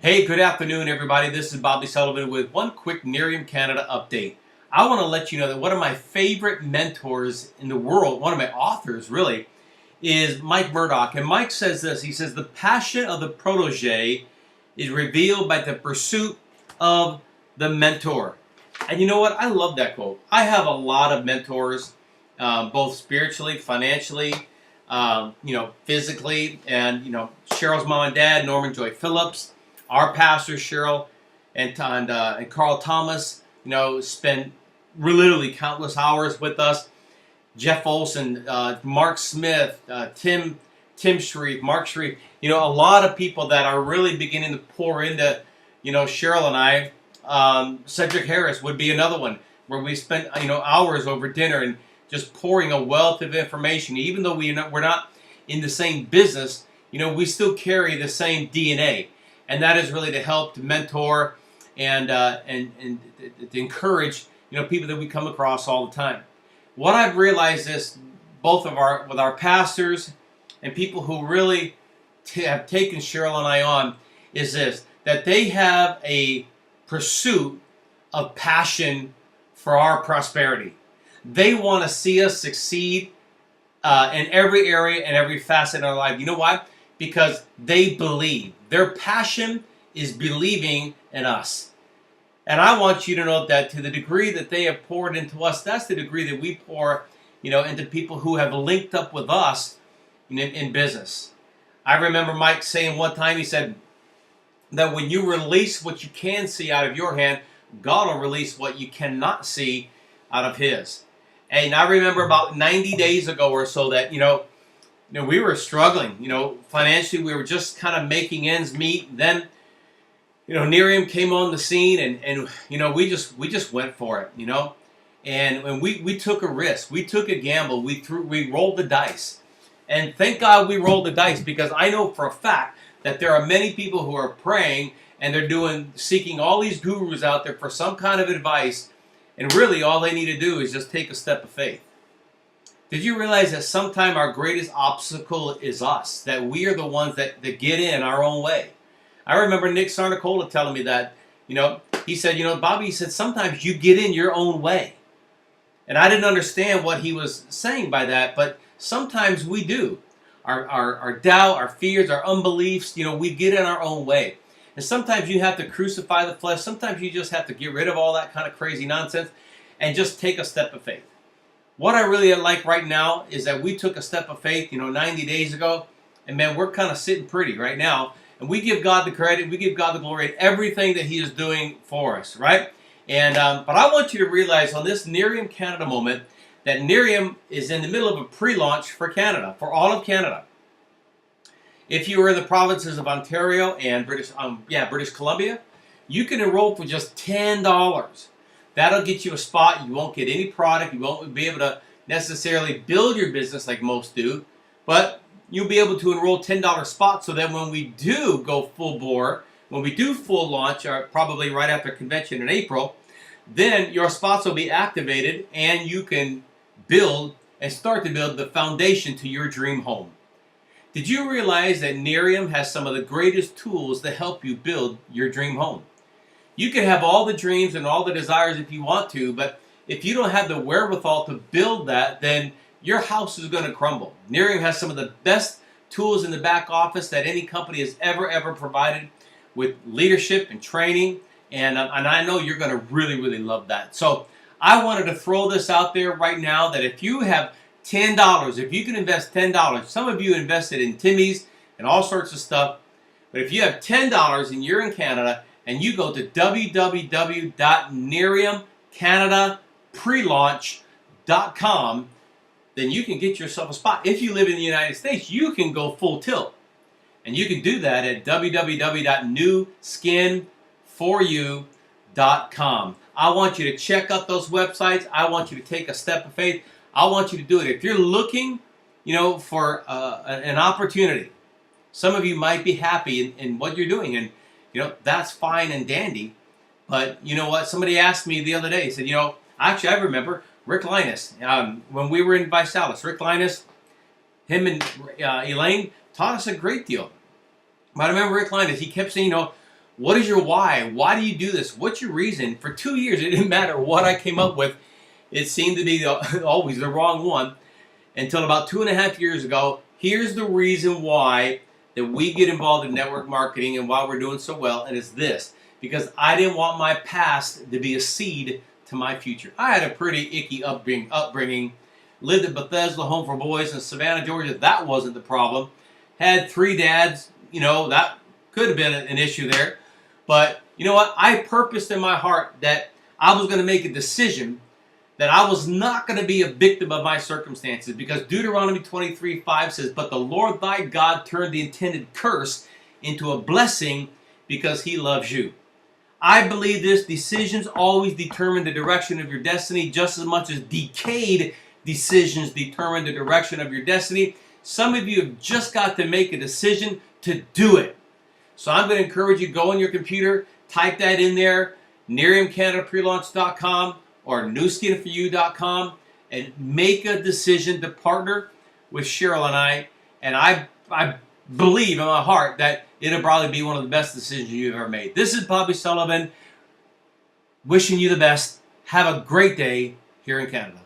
Hey, good afternoon, everybody. This is Bobby Sullivan with one quick Nerium Canada update. I want to let you know that one of my favorite mentors in the world, one of my authors really, is Mike Murdoch. And Mike says this, he says, the passion of the protege is revealed by the pursuit of the mentor. And you know what? I love that quote. I have a lot of mentors, both spiritually, financially, physically, and, Cheryl's mom and dad, Norman Joy Phillips, our pastor Cheryl and Carl Thomas, spend literally countless hours with us. Jeff Olson, Mark Smith, Tim Sharif, Mark Sharif. A lot of people that are really beginning to pour into, Cheryl and I. Cedric Harris would be another one where we spent, hours over dinner and just pouring a wealth of information. Even though we're not in the same business, we still carry the same DNA. And that is really to help, to mentor, and to encourage, people that we come across all the time. What I've realized is, with our pastors and people who really have taken Cheryl and I on, is this, that they have a pursuit of passion for our prosperity. They want to see us succeed in every area and every facet of our life. You know why? Because they believe. Their passion is believing in us. And I want you to know that to the degree that they have poured into us, that's the degree that we pour, into people who have linked up with us in business. I remember Mike saying one time, he said that when you release what you can see out of your hand, God will release what you cannot see out of His. And I remember about 90 days ago or so that, we were struggling, financially. We were just kind of making ends meet. Then, Nerium came on the scene, and we just went for it, and we took a risk, we took a gamble, we rolled the dice, and thank God we rolled the dice, because I know for a fact that there are many people who are praying and they're seeking all these gurus out there for some kind of advice, and really all they need to do is just take a step of faith. Did you realize that sometimes our greatest obstacle is us? That we are the ones that get in our own way. I remember Nick Sarnicola telling me that, he said, Bobby, he said, sometimes you get in your own way. And I didn't understand what he was saying by that, but sometimes we do. Our doubt, our fears, our unbeliefs, we get in our own way. And sometimes you have to crucify the flesh. Sometimes you just have to get rid of all that kind of crazy nonsense and just take a step of faith. What I really like right now is that we took a step of faith, 90 days ago, and man, we're kind of sitting pretty right now, and we give God the credit, we give God the glory at everything that He is doing for us, right? And but I want you to realize on this Nerium Canada moment that Nerium is in the middle of a pre-launch for Canada, for all of Canada. If you are in the provinces of Ontario and British Columbia, you can enroll for just $10. That'll get you a spot. You won't get any product. You won't be able to necessarily build your business like most do. But you'll be able to enroll $10 spots so that when we do go full bore, when we do full launch, probably right after convention in April, then your spots will be activated and you can build and start to build the foundation to your dream home. Did you realize that Nerium has some of the greatest tools to help you build your dream home? You can have all the dreams and all the desires if you want to, but if you don't have the wherewithal to build that, then your house is going to crumble. Nerium has some of the best tools in the back office that any company has ever provided, with leadership and training, and I know you're going to really love that. So I wanted to throw this out there right now, that if you have $10, if you can invest $10, some of you invested in Timmy's and all sorts of stuff, but if you have $10 and you're in Canada, and you go to www.neriumcanadaprelaunch.com, then you can get yourself a spot. If you live in the United States, you can go full tilt. And you can do that at www.newskinforyou.com. I want you to check out those websites. I want you to take a step of faith. I want you to do it. If you're looking, for an opportunity, some of you might be happy in what you're doing, and that's fine and dandy. But you know what? Somebody asked me the other day, he said, actually I remember Rick Linus, when we were in Visalis, Rick Linus, him and Elaine taught us a great deal. But I remember Rick Linus, he kept saying, What is your why? Why do you do this? What's your reason? For 2 years, it didn't matter what I came up with. It seemed to be always the wrong one until about 2.5 years ago. Here's the reason why that we get involved in network marketing and why we're doing so well, and it's this. Because I didn't want my past to be a seed to my future. I had a pretty icky upbringing. Lived at Bethesda Home for Boys in Savannah, Georgia. That wasn't the problem. Had 3 dads. That could have been an issue there. But you know what? I purposed in my heart that I was going to make a decision that I was not going to be a victim of my circumstances, because Deuteronomy 23:5 says, "But the Lord thy God turned the intended curse into a blessing because he loves you." I believe this. Decisions always determine the direction of your destiny just as much as decayed decisions determine the direction of your destiny. Some of you have just got to make a decision to do it. So I'm going to encourage you, go on your computer, type that in there, NeriumCanadaPrelaunch.com or newskinforyou.com, and make a decision to partner with Cheryl and I. And I believe in my heart that it'll probably be one of the best decisions you've ever made. This is Bobby Sullivan, wishing you the best. Have a great day here in Canada.